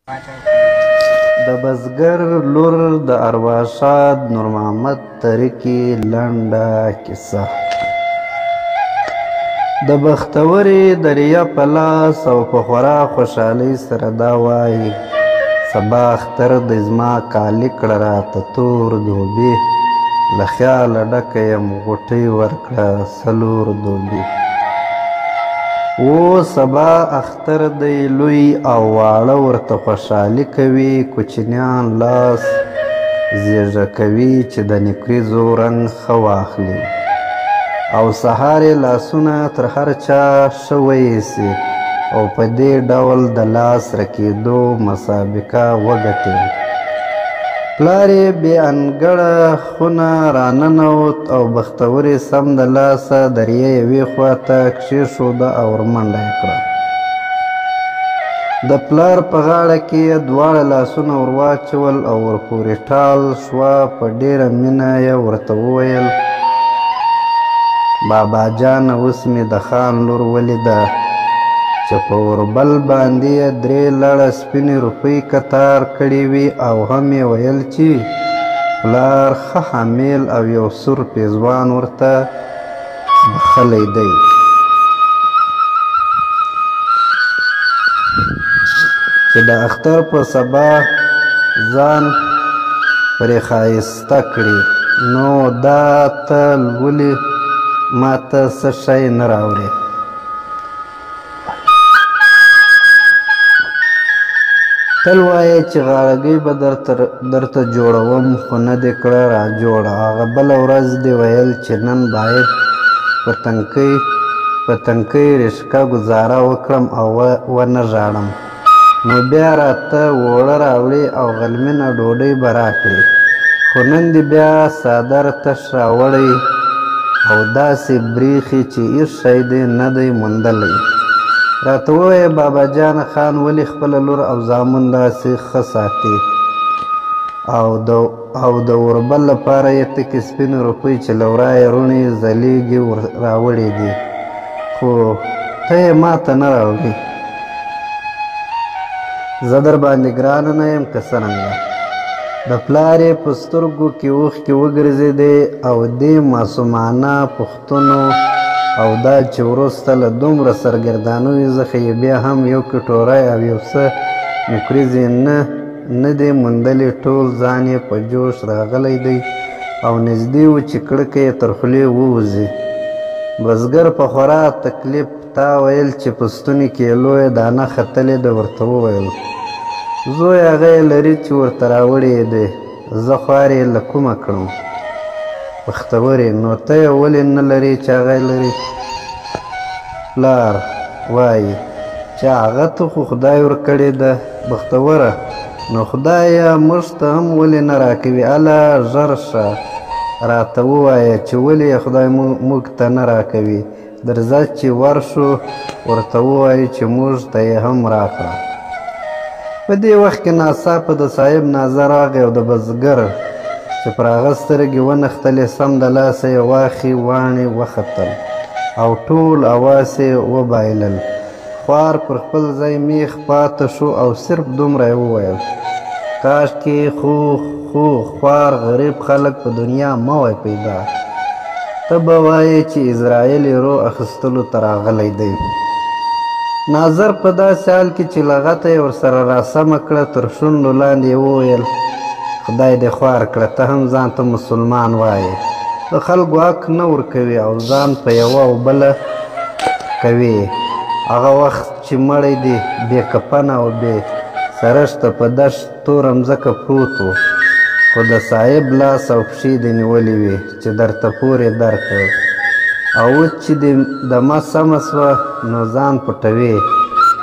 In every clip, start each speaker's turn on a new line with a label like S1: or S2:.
S1: د بزګر لور د ارواښاد نور محمد تره کې لنډه کیسه. د بختورې دریا په لاس او په خورا خوشحالۍ سره دا وایي: سبا اختر د زما کالي کړه راته تور دوبي، له خیاله ډکه یم غوټۍ ورکړه څلور دوبي. و سبا اختر دی لوی او واړه ورته خوشحالي کوي، کوچنیان لاس زیږه کوي چې د نکریزو رنګ ښه واخلي، او سهار یې لاسونه تر هر چا ښه ویسي او په دې ډول د لاس رکېدو مسابقه وګټي. پلار یې بې انګړه خونه راننوت او بختورې سم د لاسه دریه یوې خواته کښېښوده او ورمنډه یې کړه. د پلار په غاړه کې یې دواړه لاسونه ور واچول او ورپورې ټال شوه. په ډېره مینه یې ورته وویل: بابا جانه، اوس مې د خان لور ولیده چې په اوربل باندې یې 3 لړه سپینې روپۍ کتار کړې وي، او هم یې ویل چې پلار ښه حامیل او یو سور پیزوان ورته بخښلی دی. چې د اختر په سبا ځان پرې ښایسته کړي. نو دا ته ولې ما ته څه شی نه راوړې؟ تل وایې چې غاړګۍ به درته جوړوم، خو نه دې کړه را جوړه. هغه بله ورځ دې ویل چې نن باید په تنکۍ رشقه ګزاره وکړم او ونه ژاړم. نو بیا راته اوړه راوړې او غلمینه ډوډۍ به راکړې، خو نن دې بیا څادر تش راوړی او داسې بریښي چې هېڅ شی دې نه دی موندلی. راته ووایه بابا جان، خان ولې خپله لور او زامن داسې ښه ساتي؟ او د اوربل لپاره یې تکې سپینې روپۍ چې له ورایه روڼې ځلیږي راوړې دي، خو ته یې ما ته نه راوړې. زه در باندې ګرانه نه یم که څرنګه؟ د پلار یې په سترګو کې اوښکې وګرځېدې او دې معصومانه پوښتنو او دا چې وروسته له دومره سرګردانیو څخه یې بیا هم یو کټوری او یو څه نکریزې نه دی موندلې، ټول ځان یې په جوش راغلی دی او نږدې و چې کړکۍ یې تر خولې ووځي. بزګر په خورا تکلیف تا ویل چې په ستوني کې یې لویه دانه ختلې ده. ورته وویل: زوی هغه یې لري چې ورته راوړی دی، زه خوار یې له کومه کړم؟ بختورې: نو ته یې ولې نه لرې چې هغه یې لري؟ پلار وایي چې هغه ته خو خدای ورکړې ده. بختوره: نو خدایه موږ ته هم ولې نه راکوي؟ اله ژر شه راته ووایه چې ولې خدای موږ ته نه راکوي. درځه چې ورشو ورته ووایو چې موږ ته یې هم راکړه. په دې وخت کې ناڅاپه د صاحب ناظر راغی او د بزګر چې پر هغه سترګې ونښتلې سم د لاسه یې واښې واڼې وختل او ټول اواس یې وبایلل. خوار پر خپل ځای میخ پاته شو او صرف دومره یې وویل: کاشکې خو خوار غریب خلک په دنیا مه وای پیدا. ته به وایې چې اسرائیل یې روح اخیستلو ته راغلی دی. ناظر په داسې حال کې چې لغته یې ورسره راسمه کړه تر شونډو لاندې یې وویل: خدای دې خوار کړه، ته هم ځان ته مسلمان وایې، د خلکو حق نه ورکوي او ځان په یوه او بله کوي. هغه وخت چې مړی دې بې کفنه او بې سرشته په دشت توره مځکه پروت و، خو د صاحب لاس او پښې دې نیولې وې چې درته پورې درکړ، او اوس چې دې دمه سمه سوه نو ځان پټوې.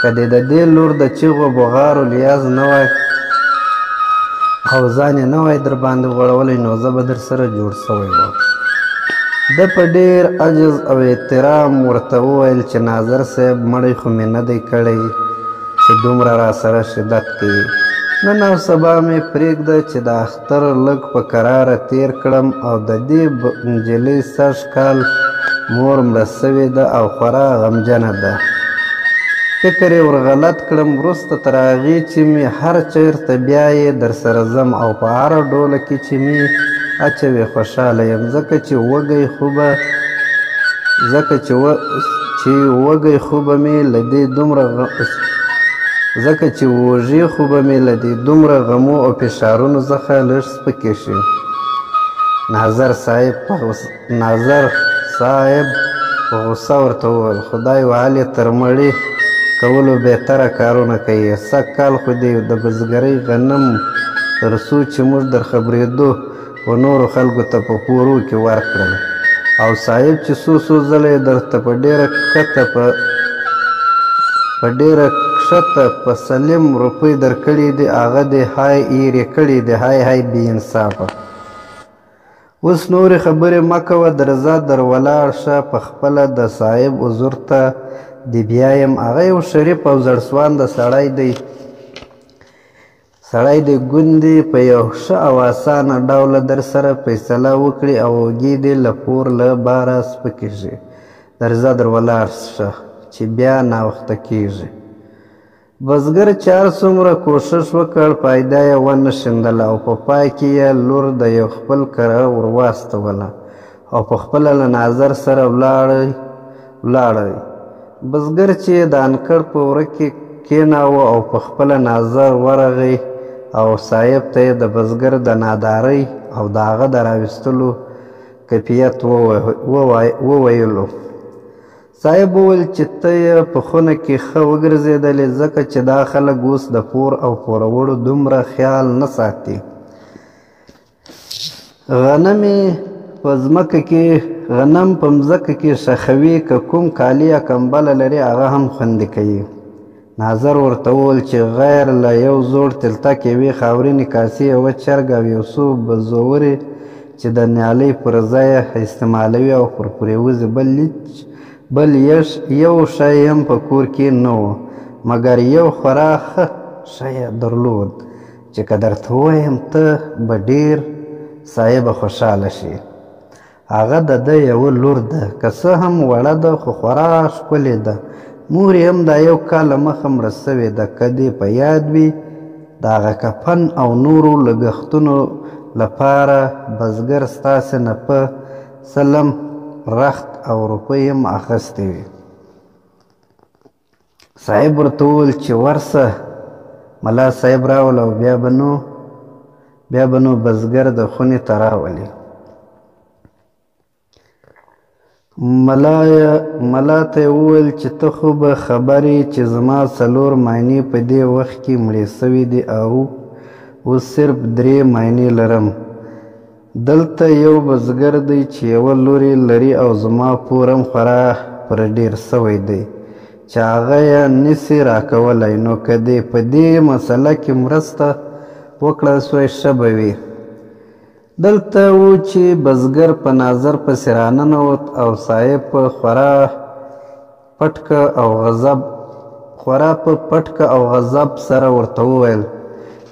S1: که دې د دې لور د چیغو بغارو لیاز نه وای او ځان یې نه وای در باندې غوړولی، نو زه به در سره جوړ سوی وم. ده په ډېر عجز او احترام ورته وویل چې ناظر صاحب، مړی خو مې نه دی کړی چې دومره را سره شدت کوي. نن او سبا مې پرېږده چې د اختر لږ په کراره تیر کړم، او د دې نجلۍ 100 کال مور مړه سوې ده او خورا غمجنه ده. فکر یې ورغلط کړم، وروسته تر هغې چې مې هر چېرته بیا یې در سره ځم او په هره ډوله کې چې مې اچوي خوشحاله یم، ځکه چې وږی خو به مې له دې دومره غمو او فشارونو څخه لږ سپکې شي. ناظر صاحب په غوسه ورته وویل: خدای وهلې تر مړي کولو بهتره کارونه کوي. سږ کال خو دې د بزګرۍ غنم تر څو چې موږ در خبرېدو و نورو خلکو ته په پورو کې ورکړل، او صاحب چې څو ځله یې درته په ډېره کښته په سلیم روپۍ درکړي دي، هغه دې های ایرې کړي دي. های بې انصافه! اوس نورې خبرې مه کوه، درځه در ولاړ شه، په خپله د صاحب حضور ته دې بیایم. هغه یو شریف او زړسوانده سړی دی، ګوندې په یو ښه او اسانه ډوله در سره فیصله وکړي او اوږې دې له پور له باره سپکې شي. درځه در ولاړ شه چې بیا ناوخته کېږي. بزګر چې هر څومره کوښښ وکړ فایده یې ونه ښندله او په پای کې یې لور د یو خپل کره ور واستوله او په خپله له ناظر سره ولاړی. بزګر چې د انکړ په وره کې کېناوه او په خپله ناظر ورغی او صاحب ته یې د بزګر د نادارۍ او د هغه د راویستلو کیفیت وویلو. صاحب وویل چې ته یې په خونه کې ښه وګرځېدلې، ځکه چې دا خلک اوس د پور او پورولو دومره خیال نه ساتي. غنم په مځکه کې شخوي، که کوم کالي یا کمبله لري هغه هم خوندي کوي. ناظر ورته وویل چې غیر له یو زوړ تلتک، یوې خاورینې کاسې، یوه چرګ او یو څو بزورې چې د نیالۍ پر ځای استعمالوي او پر پرېوځي، بل یو شی هم په کور کې نه و، مګر یو خورا ښه شی درلود چې که درته ووایم ته به ډېر صاحبه خوشحاله شي. هغه د ده یوه لور ده، که څه هم وړه ده خو خورا ښکلې ده. مور یې هم دا یو کال مخه مړه سوې ده. که دې په یاد وي د هغه کفن او نورو لګښتونو لپاره بزګر ستاسې نه په سلم رخت او روپۍ هم اخیستې وي. صاحب ورته وویل چې ورسه ملا صاحب راول او بیا به نو بزګر د خونې ته راولي. ملا ته یې وویل چې ته خو به خبر یې چې زما 4 ماینې په دې وخت کې مړې سوي دي او اوس صرف 3 ماینې لرم. دلته یو بزګر دی چې یوه لور یې لري او زما پور هم خورا پر ډېر سوی دی چې هغه یې نسي راکولی. نو که دې په دې مسله کې مرسته وکړه سوی ښه به وي. دلته و چې بزګر په ناظر پسې راننوت او صاحب په خورا په پټکه او غضب سره ورته وویل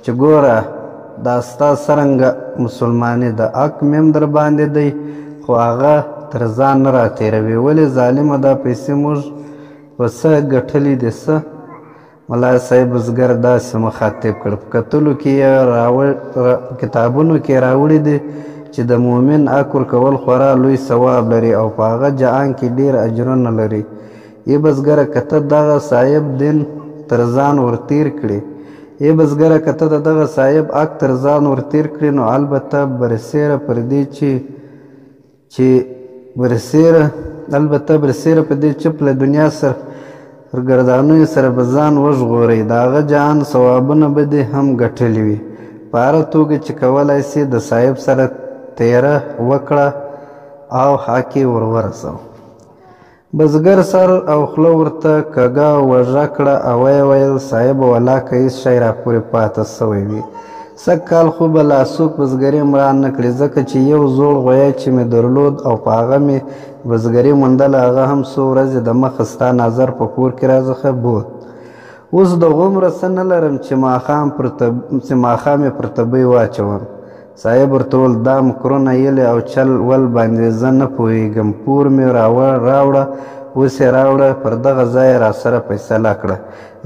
S1: چې ګوره دا ستا څرنګه مسلمانې د حق مې هم در باندې دی، خو هغه تر ځان نه راتېروي. ولې ظالمه دا پیسې موږ په څه ګټلي دي؟ څه؟ ملا صاحب بزګر داسې مخاطب کړ. په کتلو کې یې کتابونو کې راوړي دي چې د مؤمن حق ورکول خورا لوی ثواب لري او په هغه جهان کې ډېر اجرونه لري. ای بزګره که ته دغه صاحب دین تر ځان ورتېر کړي حق تر ځان ورتېر کړي، نو البته برسېره پر دې چپ له دنیا سره ګردانیو سره به ځان وژغورئ. د هغه جهان ثوابونه به دې هم ګټلي وي. په هره توګه چې کولی سي د صاحب سره تیره وکړه او حق یې ورورسوه. بزګر سر او خوله ورته کږه وږه کړه او ویې ویل صاحب ولاکه هېڅ شی راپورې پاته سوی وي. سږ کال خو به لا څوک بزګري مران نه کړي، ځکه چې یو زوړ غویی چې مې درلود او په هغه مې بزګري موندله، هغه هم څو ورځې د مخه ستا نظر په کور کې راڅخه بوت. اوس د غومره څه نه لرم چې ماښام یې پر تبۍ واچوم. صاحب ورته وویل دا مکرونه یلې او چل ول باندې زه نه پوهېږم. پور مې راوړه اوس یې راوړه، پر دغه ځای را سره فیصله کړه.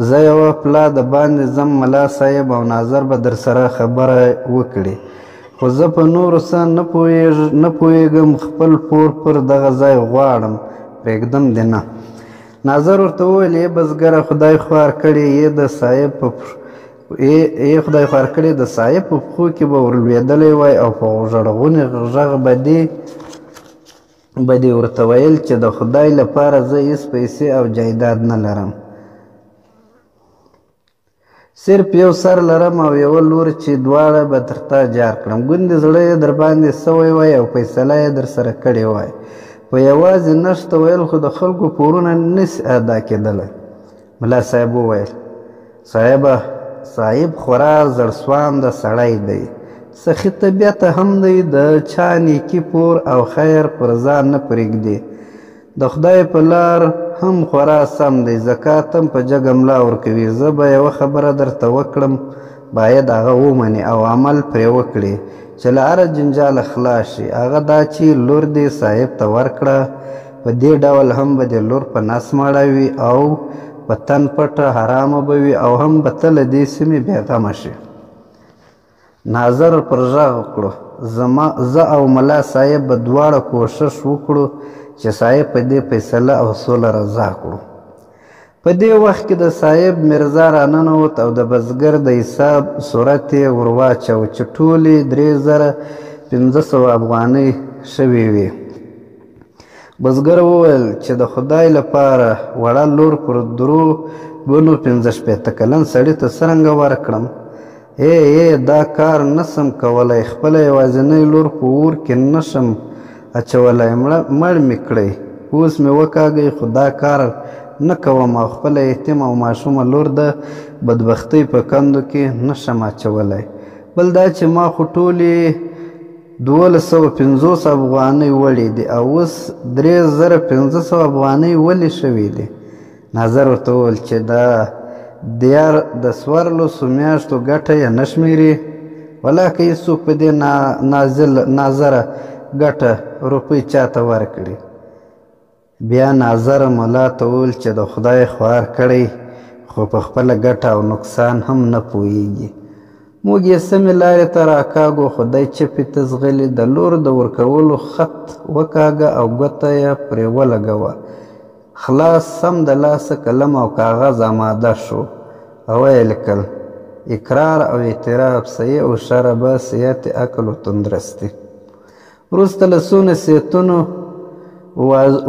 S1: زه یوه پلا د باندې ځم، ملا صاحب او ناظر به در سره خبره وکړي، خو زه په نورو څه نه پوهېږم، خپل پور پر دغه ځای غواړم، پرېږدم دې نه. ناظر ورته وویل: ای بزګره، خدای خوار کړې یې د صاحب په پښو کې به ورلوېدلی وای او په ژړغوني غږ به دې ورته ویل چې د خدای لپاره زه هېڅ پیسې او جایداد نه لرم، صرف یو سر لرم او یوه لور چې دواړه به تر تا جار کړم. ګوندې زړه یې در باندې سوی وای او فیصله یې در سره کړې وای، په یوازې نشته ویل خو د خلکو پورونه نسي ادا کېدلی. ملا صاحب وویل: صاحب خورا زړسوانده سړی دی، سخي طبیعته هم دی، د چا نیکي پور او خیر پر ځان نه پرېږدي، د خدای په لار هم خورا سم دی، زکات هم په جګه ملا ورکوي. زه به یوه خبره درته وکړم، باید هغه ومنې او عمل پرې وکړي چې له هره جنجاله خلاص شي. هغه دا چې لور دې صاحب ته ورکړه، په دې ډول هم به دې لور په نس مړه وي او په تن پټه حرامه به وي او هم به ته له دې سیمې بېغمه شي. ناظر پر غږ وکړو: زه او ملا صاحب به دواړه کوښښ وکړو چې صاحب په دې فیصله او سوله رضا کړو. په دې وخت کې د صاحب مرزا راننوت او د بزګر د حساب صورت یې ور واچاوه چې ټولې 3500 افغانۍ شوې وې. بزګر وویل چې د خدای لپاره وړه لور پر 15 کلن سړي ته څرنګه ورکړم؟ دا کار نسم کولی، خپله یوازینۍ لور په اور کې نشم اچولی، مړ مې کړی، اوس مې وکاږئ، خو دا کار نه کوم او خپله یتیم او ماشومه لور د بدبختۍ په کندو کې نشم اچولی. بل دا چې ما خو ټولې 1250 افغانۍ وړې دي او اوس 3500 افغانۍ ولې شوې دي؟ ناظر ورته وویل چې د 14 میاشتو ګټه یې نه شمېري، ولاکه هېڅوک په دې ناظره ګټه روپۍ چاته ورکړي. بیا ناظر ملا ته وویل چې د خدای خوار کړی خو په خپله ګټه او نقصان هم نه پوهېږي. موږ یې سمې لارې ته راکاږو، خدای چپې ته ځغلي، د لور د ورکولو خط وکاږه او ګوته یې پرې ولګوه. خلاص سم د لاسه قلم او کاغذ آماده شو او یې لیکل: اقرار او اعتراف، صحیح او شربه، صحت عقل و تندرستي. وروسته له څو نصیحتونو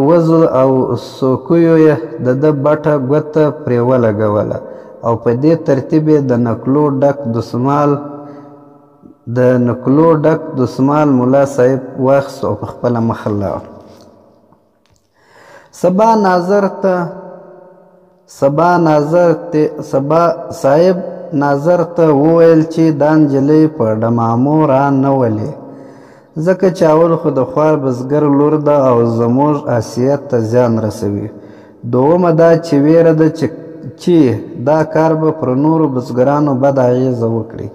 S1: وزو او سوکیو یې د ده بټه ګوته پرې ولګوله او په دې ترتیب یې د نکلو ډک دسمال ملا صاحب واخیست او په خپله مخه لاړ. سبا صاحب ناظر ته وویل چې دا نجلۍ په ډمامو را نه ولې، ځکه چې اول خو د خوار بزګر لور ده او زموږ حیثیت ته زیان رسوي. دومه دا چې ویره ده چې دا کار به پر نورو بزګرانو بد اغېزه وکړي.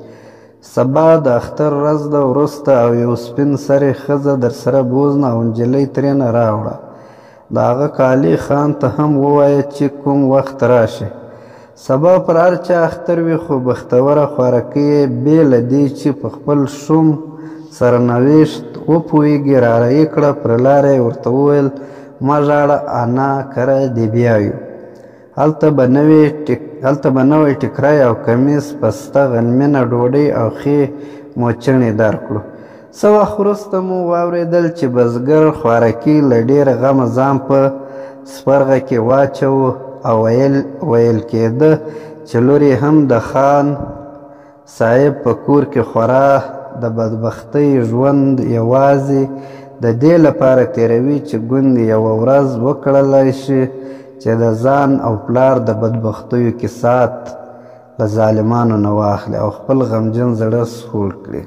S1: سبا د اختر ورځ ده، وروسته او یو سپین سرې ښځه در سره بوزنه او نجلۍ ترېنه راوړه. د هغه کالي خان ته هم ووایه چې کوم وخت راشي. سبا پر هر چا اختر وي، خو بختوره خوارکۍ یې بې له دې چې په خپل شوم سرنوشت وپوهېږي را رهي کړه. پر لاره یې ورته وویل: مه ژاړه انا، کره دې بیا یو. هلته به نوی ټیکری او کمیس، پسته غنمینه ډوډۍ او ښې موچڼې درکړو. څه وخت وروسته مو واورېدل چې بزګر خوارکي له ډېره غمه ځان په سپرغه کې واچوه او ویل کېده چې لور یې هم د خان صاحب په کور کې خورا د بدبختۍ ژوند یوازې د دې لپاره تېروي چې ګوندې یوه ورځ وکړلی شي چې د ځان او پلار د بدبختیو کسات له ظالمانو نه واخلي او خپل غمجن زړه سوړ کړي.